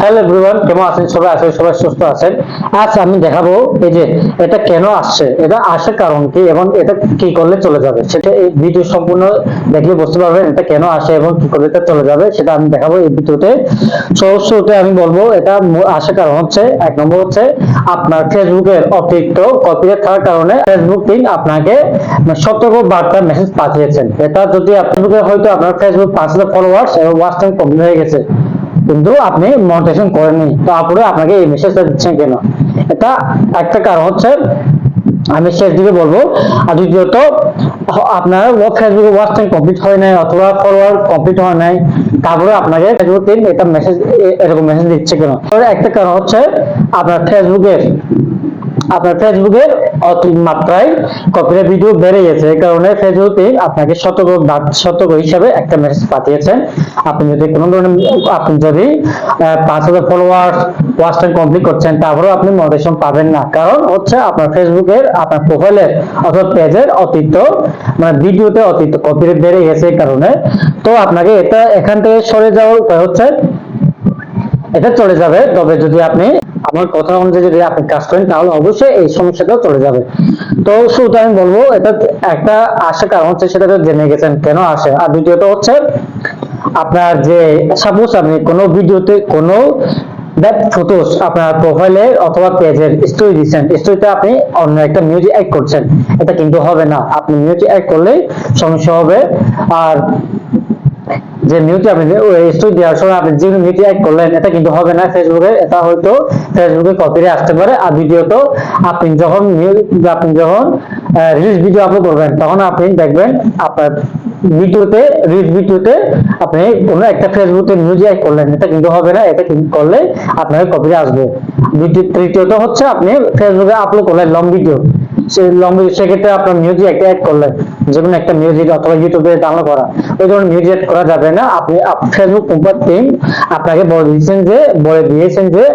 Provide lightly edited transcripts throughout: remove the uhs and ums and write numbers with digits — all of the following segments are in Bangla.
হ্যালো এভরিওয়ান, কেমন আছেন সবাই? আশা করি সবাই সুস্থ আছেন। আজ আমি দেখাবো এই যে এটা কেন আসছে, এটা আসার কারণ কি এবং এটা কি করলে চলে যাবে, সেটা এই ভিডিও সম্পূর্ণ দেখলে বুঝতে পারবেন এটা কেন আসে এবং কি করলে এটা চলে যাবে, সেটা আমি দেখাবো এই ভিডিওতে। শুরুতে আমি বলবো এটা আসার কারণ হচ্ছে, এক নম্বর হচ্ছে আপনার ফেসবুকের অতিরিক্ত কপিরাইট থাকার কারণে ফেসবুক টিম আপনাকে সতর্ক বার্তা মেসেজ পাঠিয়েছেন। এটা যদি ফেসবুকে হয়তো আপনার ফেসবুক 5,000 ফলোয়ার্স এবং ওয়াচ টাইম কমপ্লিট হয়ে গেছে, কিন্তু আপনি মনিটাইজেশন করেননি, তারপরে আপনাকে এই মেসেজটা দিচ্ছেন কেন? এটা একটা কারণ হচ্ছে, আমি শেষ দিকে বলবো। আর দ্বিতীয়ত, আপনার ফেসবুকে ওয়াচ টাইম কমপ্লিট হয় নাই অথবা ফলোয়ার কমপ্লিট হয় নাই, তারপরে আপনাকে ফেসবুক টিম এটা মেসেজ, এরকম মেসেজ দিচ্ছে কেন? একটা কারণ হচ্ছে আপনার ফেসবুকের অতিমাত্রায় কপিরাইট ভিডিও বেড়ে গেছে, এই কারণে ফেসবুক আপনাকে সতর্ক হিসাবে একটা মেসেজ পাঠিয়েছেন। আপনি যদি কোনো ধরনের, আপনি যদি 5,000 ফলোয়ার ওয়াচ টাইম কমপ্লিট করছেন, তারপরেও আপনি মনিটাইজেশন পাবেন না। কারণ হচ্ছে আপনার ফেসবুকের আপনার প্রোফাইলের অথবা পেজের অতিরিক্ত ভিডিওতে অতিরিক্ত কপিরাইট বেড়ে গেছে এই কারণে। তো আপনাকে এটা এখান থেকে সরে যাওয়ার উপায় হচ্ছে, এটা চলে যাবে, তবে যদি আপনি আমার কথা অনুযায়ী যদি আপনি কাজ করেন তাহলে অবশ্যই এই সমস্যাটাও চলে যাবে। তো শুরুতে আমি বলবো এটা একটা আসার কারণ হচ্ছে, সেটা তো জেনে গেছেন কেন আসে। আর দ্বিতীয়ত হচ্ছে আপনার যে সাপোজ আপনি কোনো ভিডিওতে কোনো ফটোস আপনার প্রোফাইলে অথবা পেজের স্টোরি দিচ্ছেন, স্টোরিতে আপনি অন্য একটা মিউজিক অ্যাড করছেন, এটা কিন্তু হবে না। আপনি মিউজিক অ্যাড করলে সমস্যা হবে। আর যে মিউজিক আপনি স্টোরি দেওয়ার সময় আপনি যে মিউজিক অ্যাড করলেন, এটা কিন্তু হবে না ফেসবুকে, এটা হয়তো ফেসবুকে কপিরাইট আসতে পারে। আর দ্বিতীয়ত, আপনি যখন রিলস ভিডিও আপলোড করবেন, তখন আপনি দেখবেন আপনার রিলস ভিডিওতে আপনি কোনো একটা ফেসবুকে মিউজিক অ্যাড করলেন, এটা কিন্তু হবে না, এটা কিন্তু করলে আপনার কপিরাইট আসবে। তৃতীয়ত হচ্ছে আপনি ফেসবুকে আপলোড করলেন লং ভিডিও, সেক্ষেত্রে আপনার মিউজিক একটা অ্যাড করলেন, যে কোনো একটা মিউজিক অথবা ইউটিউবে ডাউনলোড করা, ওই ধরনের মিউজিক অ্যাড করা যাবে না। আপনি ফেসবুক টিম আপনাকে বলে দিয়েছেন যে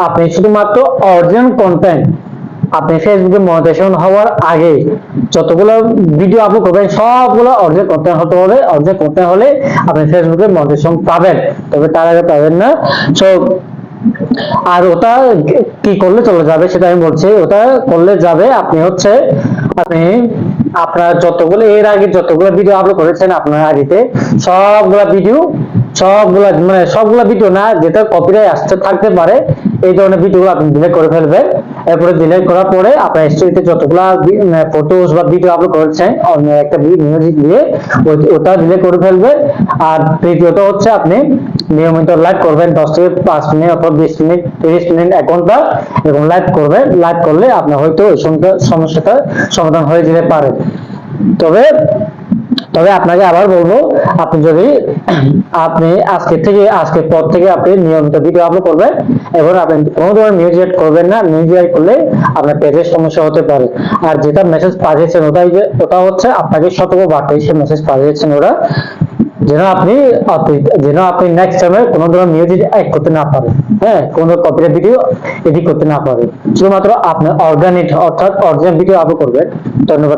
আপনি শুধুমাত্র অরিজিনাল কন্টেন্ট, আপনি ফেসবুকে মনিটাইজেশন হওয়ার আগে যতগুলো ভিডিও আপলোড করবেন সবগুলো অরিজিনাল কন্টেন্ট হতে হবে। অরিজিনাল কন্টেন্ট হলে আপনি ফেসবুকে মনিটাইজেশন পাবেন, তবে তার আগে পাবেন না। সো আর ওটা কি করলে চলে যাবে সেটা আমি বলছি। ওটা করলে যাবে, আপনি আপনার যতগুলো এর আগে যতগুলো ভিডিও আপলোড করেছেন আপনার আইডিতে, সবগুলা ভিডিও না, যেটা কপিরাইট আসতে থাকতে পারে, এই ধরনের ভিডিওগুলো আপনি ডিলিট করে ফেলবেন। এরপরে ডিলিট করার পরে আপনার স্টোরিতে যতগুলা ফটোস বা ভিডিও আপলোড করেছেন অন্য একটা মিউজিক দিয়ে, ওটা ডিলিট করে ফেলবেন। আর তৃতীয়ত হচ্ছে আপনি নিয়মিত লাইভ করবেন, 10 থেকে 5 মিনিট অথবা 20 মিনিট 30 মিনিট 1 ঘন্টা এরকম লাইভ করবেন। লাইভ করলে আপনার হয়তো ওই সমস্যাটা সমাধান হয়ে যেতে পারে। তবে আপনাকে আবার বলবো, আপনি আজকের পর থেকে আপনি নিয়মিত ভিডিও আপলোড করবেন এবং আপনি কোনো ধরনের মিউজিক অ্যাড করবেন না। মিউজিক অ্যাড করলে আপনার পেজের সমস্যা হতে পারে। আর যেটা মেসেজ পাঠিয়েছেন ওটা হচ্ছে আপনাকে সতর্ক বার্তা হিসেবে মেসেজ পাঠিয়েছেন ওরা, যেন আপনি নেক্সট টাইমে কোনো ধরনের মিউজিক অ্যাড করতে না পারেন, কোনো কপিরাইট ভিডিও এডিট করতে না পারেন। শুধুমাত্র আপনি অর্গানিক অর্থাৎ অরিজিনাল ভিডিও আপলোড করবেন। ধন্যবাদ।